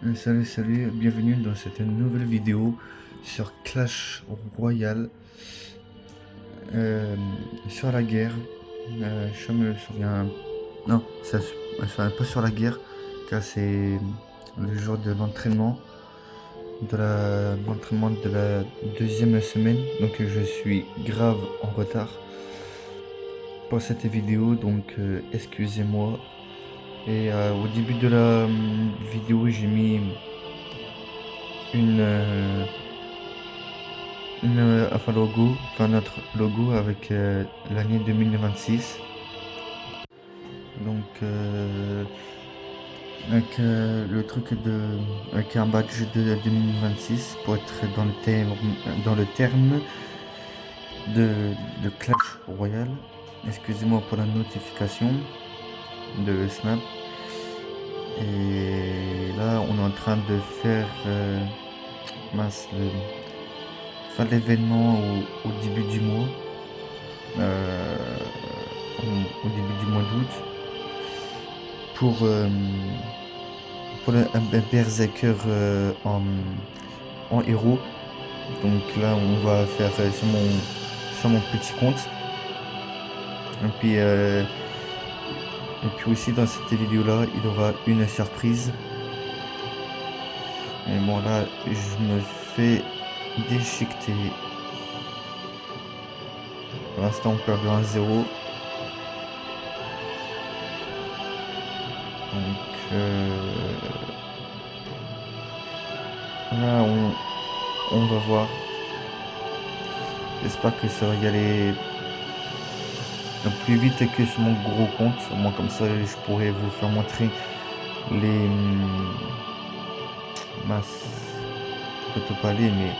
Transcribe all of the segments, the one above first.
Salut, bienvenue dans cette nouvelle vidéo sur Clash Royale, euh, sur la guerre. Je me souviens. Non, ça pas sur la guerre, car c'est le jour de l'entraînement, l'entraînement de la deuxième semaine. Donc je suis grave en retard pour cette vidéo, donc excusez-moi. Et au début de la vidéo, j'ai mis une. Notre logo avec l'année 2026. Donc le truc avec un badge de 2026 pour être dans le terme de Clash Royale. Excusez-moi pour la notification de Snap. Et là on est en train de faire l'événement au début du mois. Au début du mois d'août pour un berserker en héros. Donc là on va faire sur mon petit compte. Et puis aussi dans cette vidéo là il y aura une surprise. Et bon là je me fais déchiqueter. Pour l'instant on perd de 1-0. Donc là on va voir. J'espère que ça va y aller plus vite que sur mon gros compte. Au moins comme ça je pourrais vous faire montrer les plutôt pas les mais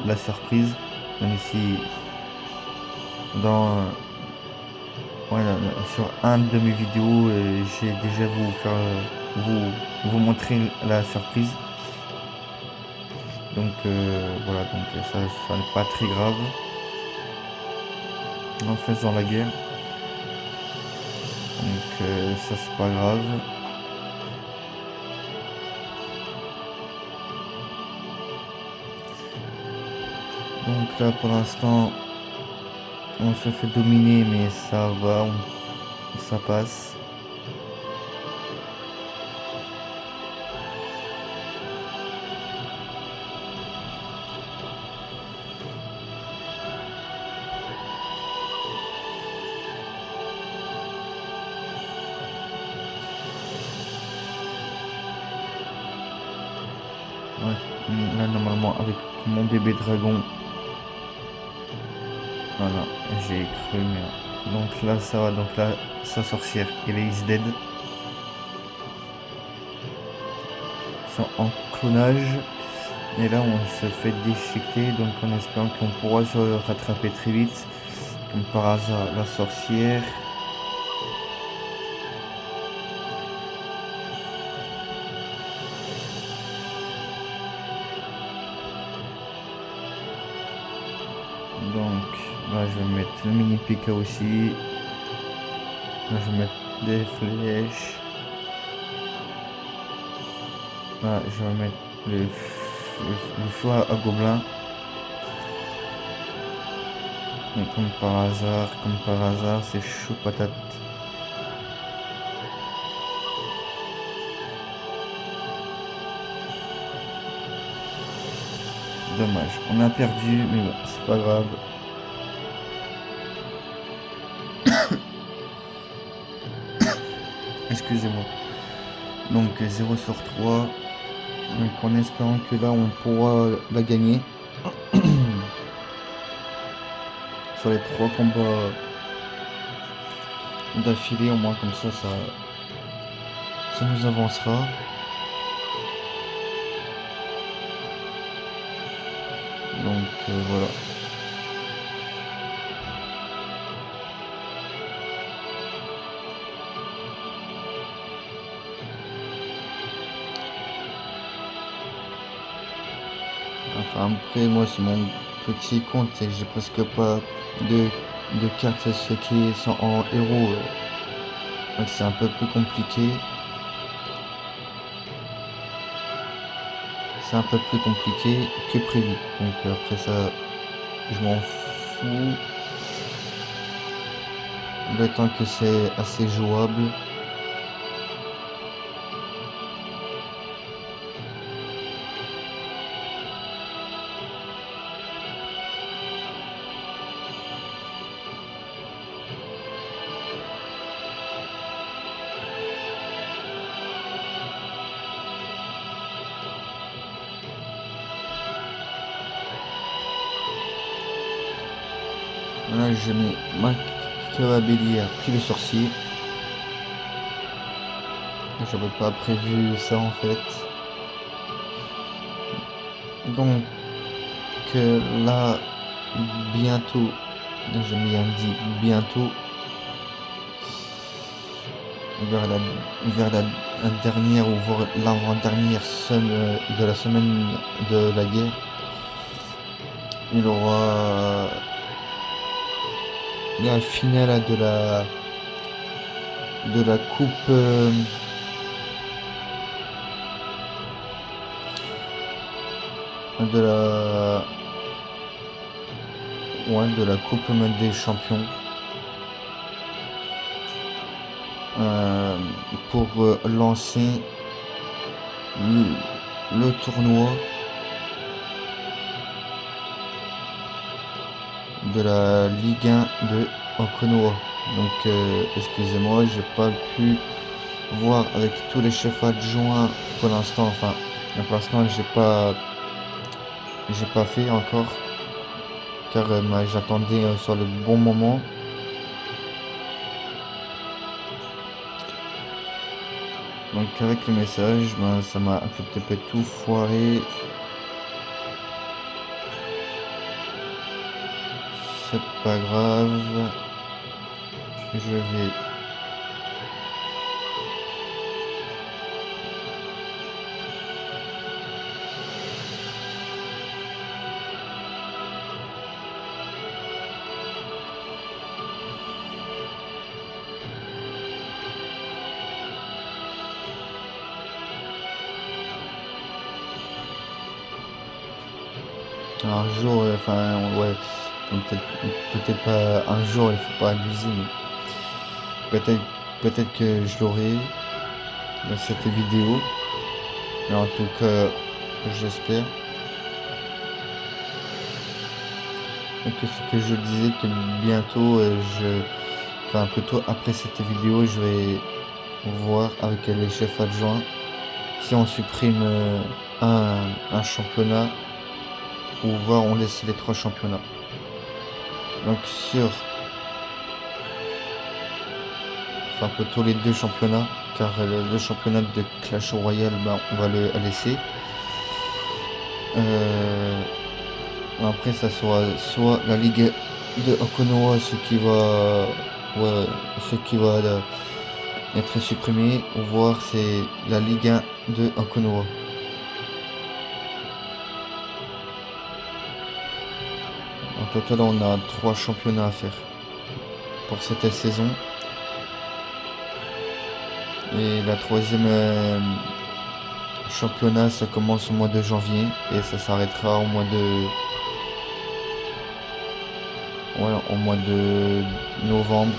la surprise. Même ici sur un de mes vidéos j'ai déjà vous montrer la surprise. Donc voilà, donc ça n'est pas très grave en faisant la guerre. Donc ça c'est pas grave. Donc là pour l'instant on se fait dominer mais ça va, ça passe. Ouais, là normalement avec mon bébé dragon. Voilà, j'ai cru mais. Donc là ça va, donc là sa sorcière elle est dead. Ils sont en clonage. Et là on se fait déchiqueter, donc en espérant qu'on pourra se rattraper très vite. Comme par hasard la sorcière. Donc là je vais mettre le mini P.K. aussi. Là je vais mettre des flèches. Là je vais mettre le feu à gobelin. Mais comme par hasard, c'est chaud patate. Dommage, on a perdu, mais bon, c'est pas grave. Excusez-moi. Donc 0 sur 3. Donc en espérant que là on pourra la gagner. Sur les 3 combats d'affilée, au moins comme ça nous avancera. Donc voilà. Enfin après moi c'est mon petit compte et j'ai presque pas de cartes ce qui sont en héros. Donc c'est un peu plus compliqué. c'est un peu plus compliqué que prévu. Donc après ça, je m'en fous. Le temps que c'est assez jouable. Là, je mets Machiavelli puis le sorcier. J'avais pas prévu ça en fait. Donc là, bientôt, j'ai bien dit bientôt, vers la dernière ou voire l'avant-dernière semaine de la semaine de la guerre, il y aura la finale de la coupe de la coupe des champions pour lancer le tournoi de la Ligue 1 de Konoha. Donc excusez-moi, j'ai pas pu voir avec tous les chefs adjoints pour l'instant. Enfin, pour l'instant, j'ai pas fait encore, car j'attendais sur le bon moment. Donc avec le message, ça m'a un petit peu tout foiré. C'est pas grave. Je vais un jour, enfin ouais, peut-être pas un jour, il faut pas abuser, mais peut-être que je l'aurai dans cette vidéo. Mais en tout cas, j'espère. Donc ce que je disais que bientôt, enfin plutôt après cette vidéo, je vais voir avec les chefs adjoints si on supprime un championnat ou voir on laisse les 3 championnats. Donc enfin plutôt les 2 championnats, car le championnat de Clash Royale, on va le laisser. Après ça sera soit la Ligue de Konoha, ce qui va être supprimé, ou voir c'est la Ligue 1 de Konoha. En total, on a 3 championnats à faire pour cette saison. Et la 3e championnat, ça commence au mois de janvier et ça s'arrêtera au mois de novembre,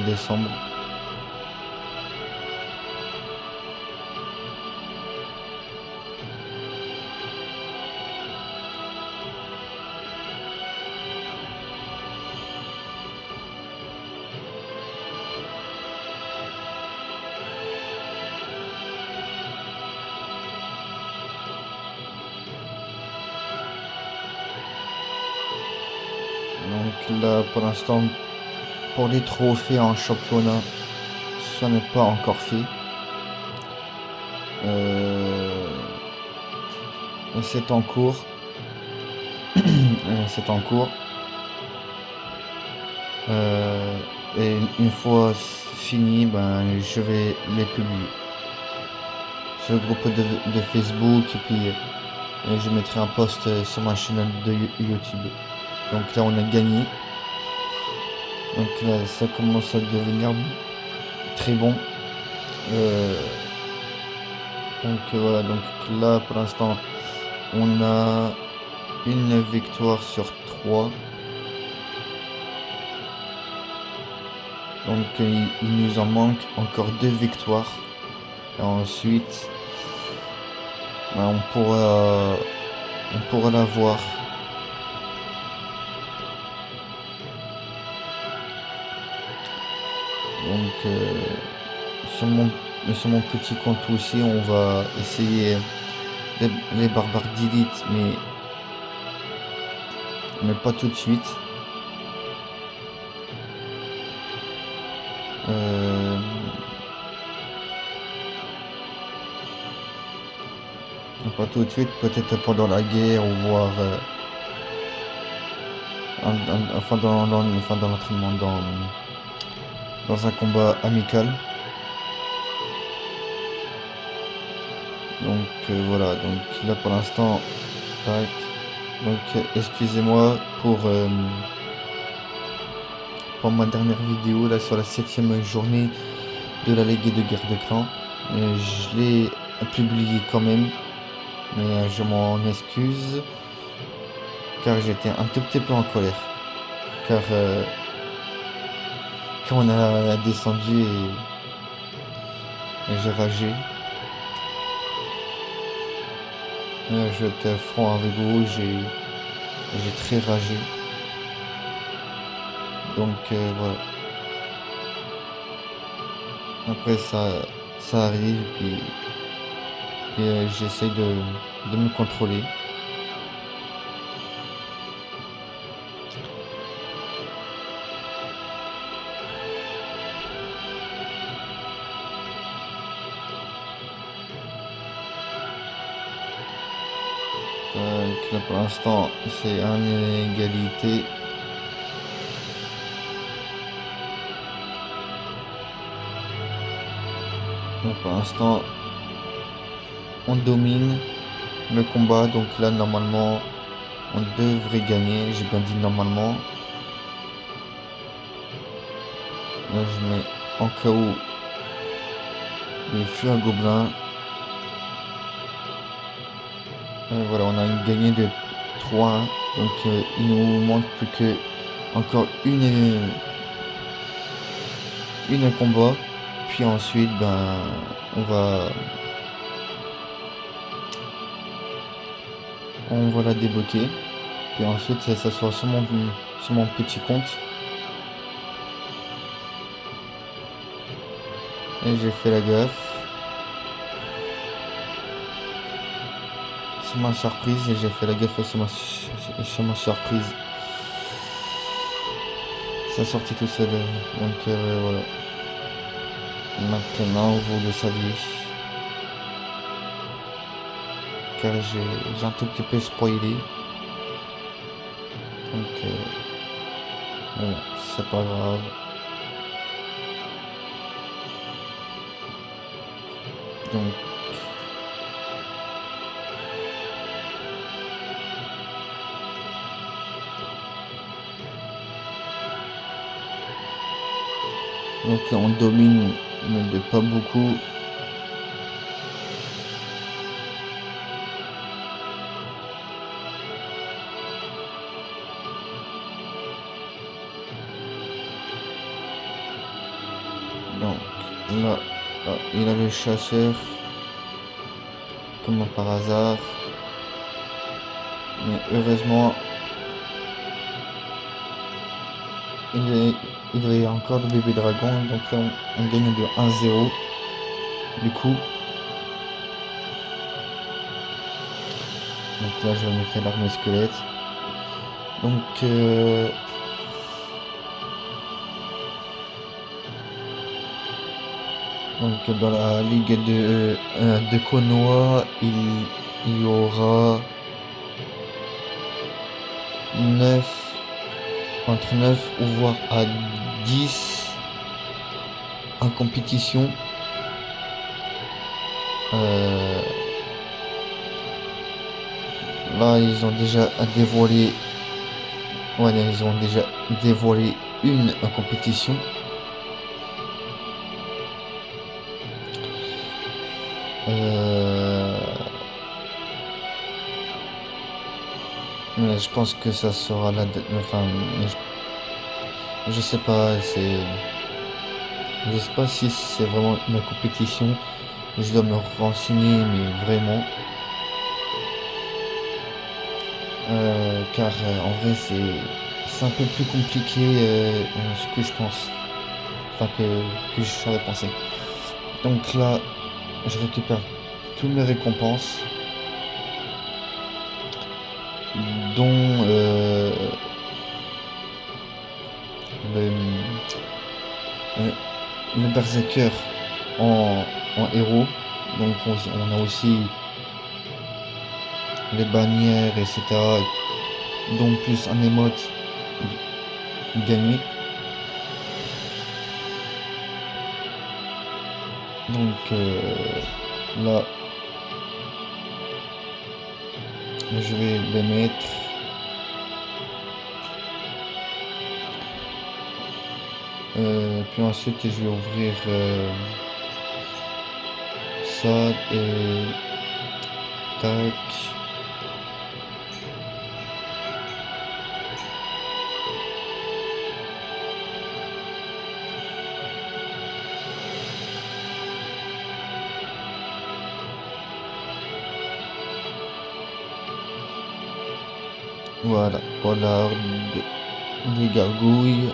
décembre. Donc là, pour l'instant, pour les trophées en championnat, ça n'est pas encore fait. C'est en cours. C'est en cours. Et une fois fini, je vais les publier sur le groupe de Facebook, et puis je mettrai un post sur ma chaîne de YouTube. Donc là on a gagné. Donc là ça commence à devenir très bon. Donc voilà, donc là pour l'instant on a une victoire sur 3. Donc il nous en manque encore 2 victoires. Et ensuite bah, on pourra l'avoir. Donc sur mon petit compte aussi on va essayer les barbares d'élite, mais pas tout de suite. Pas tout de suite, peut-être pendant la guerre ou voir enfin dans l'entraînement, dans un combat amical. Donc voilà, donc là pour l'instant, tac. Donc excusez-moi pour ma dernière vidéo là sur la 7e journée de la Ligue de guerre de clans. Je l'ai publié quand même, mais je m'en excuse car j'étais un tout petit peu en colère. Car quand on a descendu et j'ai ragé. Je vais être franc avec vous, j'ai très ragé. Donc voilà. Après ça arrive, puis j'essaie de me contrôler. Là pour l'instant c'est une égalité. Donc pour l'instant on domine le combat, donc là normalement on devrait gagner, j'ai bien dit normalement. Là je mets en cas où le feu à gobelin. Voilà, on a gagné de 3-1, donc il nous manque plus que encore une combat, puis ensuite ben on va la débloquer, puis ensuite ça sera sur mon petit compte. Et j'ai fait la gaffe. C'est ma surprise et j'ai fait la gaffe sur ma surprise. Ça sortit tout seul. Donc voilà. Maintenant vous le saviez. Car j'ai un tout petit peu spoilé. Donc bon, c'est pas grave. Donc là on domine, mais de pas beaucoup. Donc là, il a le chasseur, comme par hasard. Mais heureusement, il y a encore le bébé dragon, donc là on gagne de 1-0 du coup. Donc là je vais mettre l'arme squelette. Donc dans la ligue de Konoha, il y aura entre 9 ou voire à 10 en compétition. Là ils ont déjà dévoilé une en compétition. Mais je pense que ça sera enfin, je sais pas, je sais pas si c'est vraiment une compétition. Je dois me renseigner, mais vraiment. Car en vrai, c'est un peu plus compliqué ce que je pense. Enfin, que j'aurais pensé. Donc là, je récupère toutes mes récompenses, dont le, le, le berserker en héros. Donc on a aussi les bannières, etc. Donc plus un émote gagné. Donc là, je vais les mettre. Puis ensuite, je vais ouvrir ça et tac. Voilà, pour la horde des gargouilles.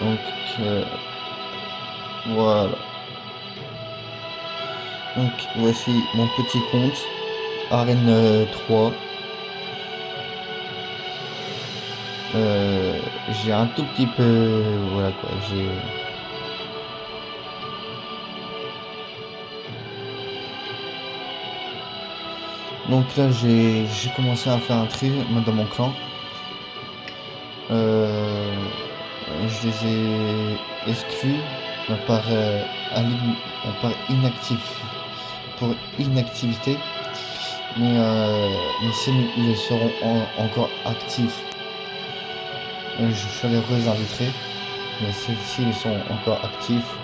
Donc voilà. Donc voici mon petit compte. Arène 3. J'ai un tout petit peu. Voilà quoi. Donc là j'ai commencé à faire un tri dans mon clan. Je les ai exclus par, par pour inactivité. Mais si ils seront encore actifs, je les réinviterai. Mais s'ils sont encore actifs,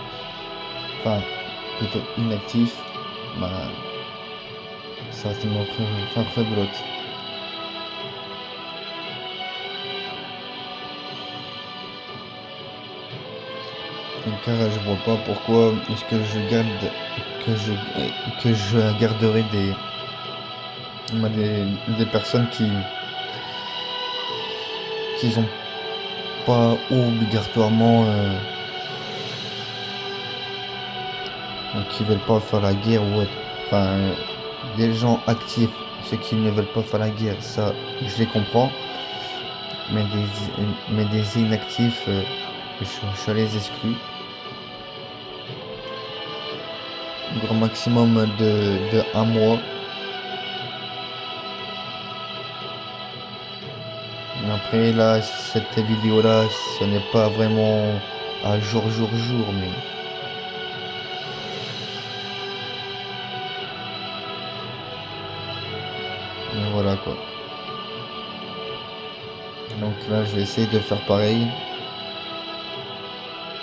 enfin plutôt inactifs, bah, ça va tellement faire rebelote. Car je vois pas pourquoi est-ce que je garde que je garderai des personnes qui ont pas obligatoirement qui veulent pas faire la guerre ou autre. Enfin, des gens actifs, ceux qui ne veulent pas faire la guerre, ça, je les comprends. Mais des inactifs, je les exclus. Grand maximum de 1 mois. Après là, cette vidéo là, ce n'est pas vraiment à jour, mais voilà quoi. Donc là, je vais essayer de faire pareil.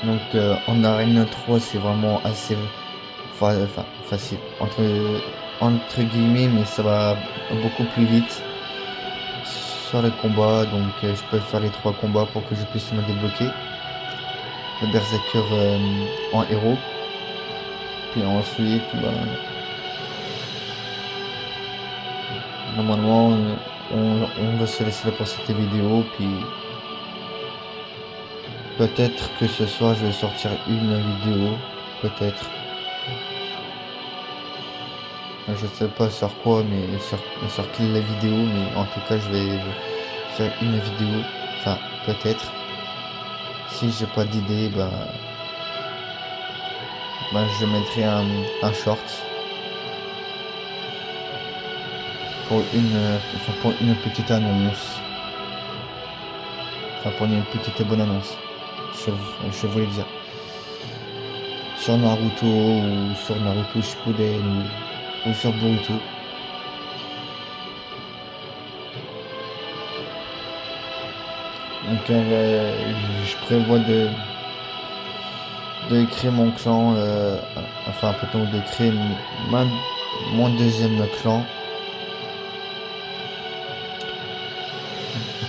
Donc en arène 3, c'est vraiment assez facile entre guillemets, mais ça va beaucoup plus vite sur les combats. Donc je peux faire les 3 combats pour que je puisse me débloquer le berserker en héros. Puis ensuite, normalement, on va se laisser là pour cette vidéo. Puis peut-être que ce soir, je vais sortir une vidéo. Peut-être. Je sais pas sur quoi, mais sur quelle vidéo. Mais en tout cas, je vais faire une vidéo. Enfin, peut-être. Si j'ai pas d'idée, je mettrai un short pour une petite annonce. Enfin, pour une petite bonne annonce. Je voulais dire. Sur Naruto ou sur Naruto Shippuden ou sur Boruto. Donc je prévois de créer mon clan, enfin plutôt de créer mon deuxième clan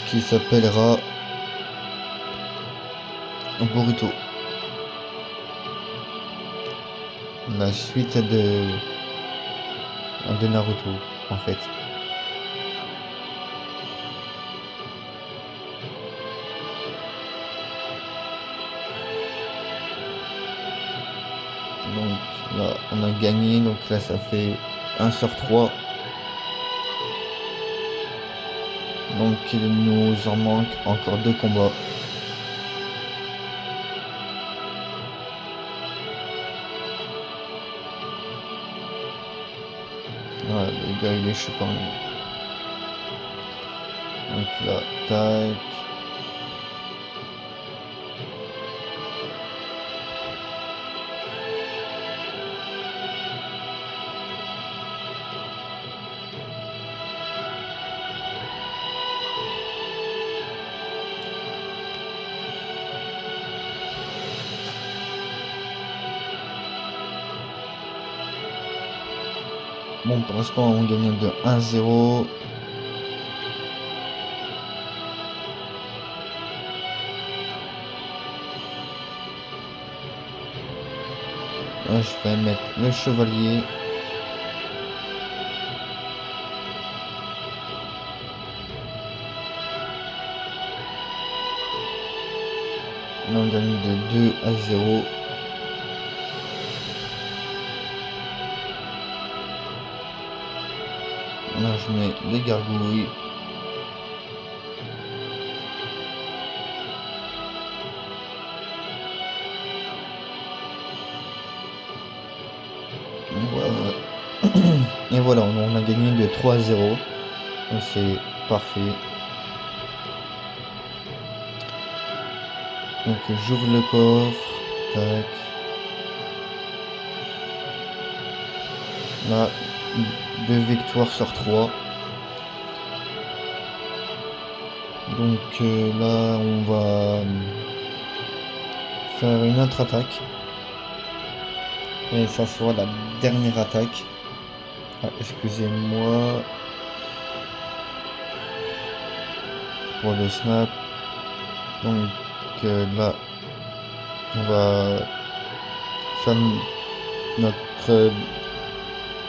qui s'appellera Boruto. La suite de Naruto en fait. Donc là on a gagné, donc là ça fait 1 sur 3. Donc il nous en manque encore 2 combats. Ouais, le gars il est chaud quand même. Donc là, tac. Bon, pour l'instant, on gagne de 1-0. Là, je vais mettre le chevalier. Là, on gagne de 2-0. Là, je mets les gargouilles. Et voilà, on a gagné de 3-0. Donc c'est parfait. Donc j'ouvre le coffre. Tac. Là, 2 victoires sur 3. Donc là, on va faire une autre attaque. Et ça sera la dernière attaque. Ah, excusez-moi pour le snap. Donc là, on va faire notre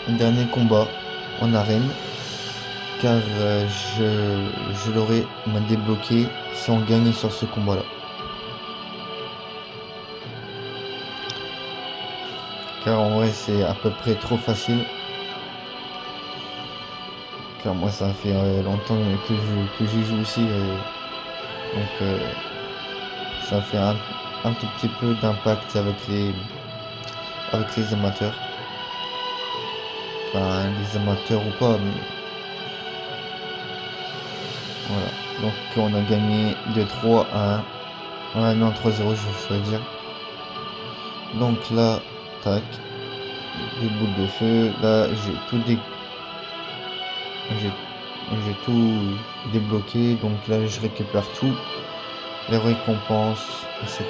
dernier combat en arène. Car je l'aurais débloqué si on gagne sur ce combat-là. Car en vrai, c'est à peu près trop facile. Car moi, ça fait longtemps que j'y joue aussi. Donc, ça fait un tout petit peu d'impact avec les amateurs. Enfin, les amateurs ou pas, mais voilà. Donc, on a gagné de 3-1. Ouais, non, 3-0, je veux dire. Donc là, tac, des boules de feu. Là, j'ai tout débloqué. Donc là, je récupère tout, les récompenses, etc.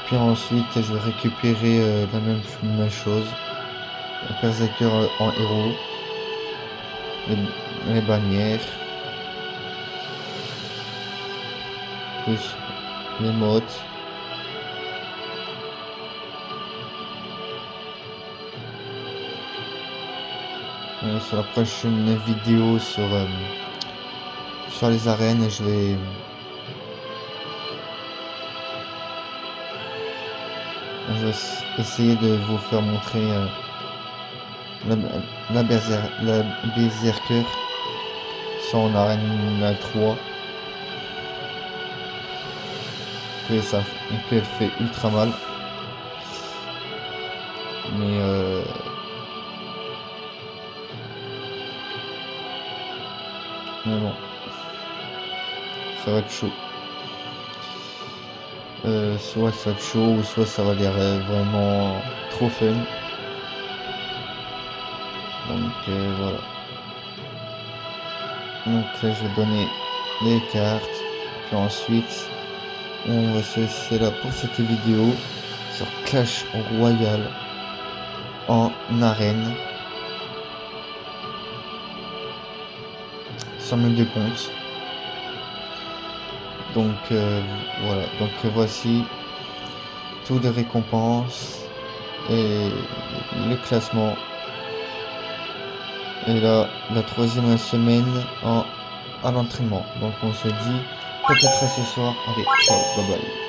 Puis ensuite, je vais récupérer la même chose. Le berserker en héros, les bannières, plus les mottes. Sur la prochaine vidéo sur les arènes, je vais essayer de vous faire montrer la berserker sur en arène 3. Elle fait ultra mal. Mais bon, ça va être chaud. Soit ça va être chaud, ou soit ça va l'air vraiment trop fun. Donc voilà. Donc là, je vais donner les cartes. Puis ensuite, on va se laisser là pour cette vidéo sur Clash Royale en arène. 100 000 de compte. Donc voilà, donc voici toutes les récompenses et le classement. Et là, la 3e semaine à l'entraînement. Donc on se dit peut-être à ce soir. Allez, ciao, bye bye.